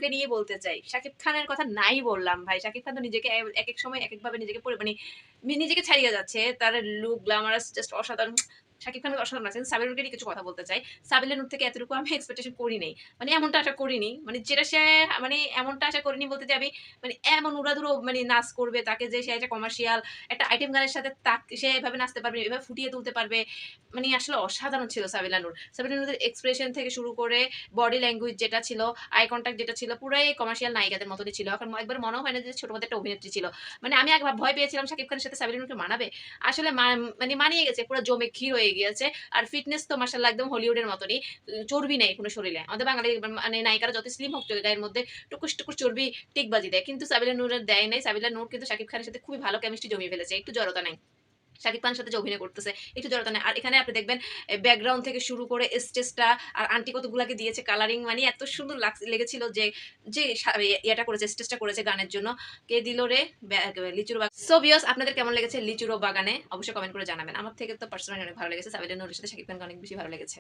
শাকিবকে নিয়ে বলতে চাই। শাকিব খানের কথা নাই বললাম ভাই। শাকিব খান তো নিজেকে একেক সময় একেকভাবে নিজেকে মানে নিজেকে ছাড়িয়ে যাচ্ছে। তার লুক গ্ল্যামারাস জাস্ট অসাধারণ। শাকিব খান অসাধারণ আছেন। সাবিলা নূরকে নিয়ে কিছু কথা বলতে চাই। সাবিলা নূর থেকে এতটুকু আমি এক্সপেকটেশন করি নাই। মানে এমনটা আশা করিনি। মানে যেটা সে মানে এমনটা আশা করিনি বলতে যে আমি মানে এমন উড়াধুরা মানে নাচ করবে, তাকে যে সে একটা কমার্শিয়াল একটা আইটেম গানের সাথে সে এভাবে নাচতে পারবে, এভাবে ফুটিয়ে তুলতে পারবে। মানে আসলে অসাধারণ ছিল সাবিলা নূর। সাবিলা নূরের এক্সপ্রেশন থেকে শুরু করে বডি ল্যাঙ্গুয়েজ যেটা ছিল, আই কনট্যাক্ট যেটা ছিল পুরাই কমার্শিয়াল নায়িকাদের মতনই ছিল। এখন একবার মনেও হয় না যে ছোট মতো একটা অভিনেত্রী ছিল। মানে আমি একবার ভয় পেয়েছিলাম শাকিব খানের সাথে সাবিলা নূরকে মানাবে। আসলে মানে মানিয়ে গেছে, পুরো জমে ক্ষীর হয়ে গিয়েছে। আর ফিটনেস তো মাশাআল্লাহ একদম হলিউডের মতনই। চর্বি নেই কোনো শরীরে। আমাদের বাঙালি মানে নায়িকারা যত স্লিম হোক গায়ের মধ্যে টুকুস, টুকুস চর্বি টিকবাজি দেয়। কিন্তু সাবিলা নূরের দেয় নাই। সাবিলা নূর কিন্তু শাকিব খানের সাথে খুবই ভালো কেমিস্ট্রি জমিয়ে ফেলেছে। একটু জড়তা নাই। শাকিব খানের সাথে যে অভিনয় করতেছে, একটু জড়তা নাই। আর এখানে আপনি দেখবেন ব্যাকগ্রাউন্ড থেকে শুরু করে স্টেজটা আর আন্টি কতগুলাকে দিয়েছে কালারিং, মানে এত সুন্দর লেগেছিল যে যে ইয়েটা করেছে, স্টেজটা করেছে গানের জন্য। কে দিল রে? লিচুর বাগান। সো ভিউয়ার্স, আপনাদের কেমন লেগেছে লিচুর বাগানে? অবশ্যই কমেন্ট করে জানাবেন। আমার থেকে তো পার্সোনালি অনেক ভালো লেগেছে। সাবিলা নূরের সাথে শাকিব খানকে অনেক বেশি ভালো লেগেছে।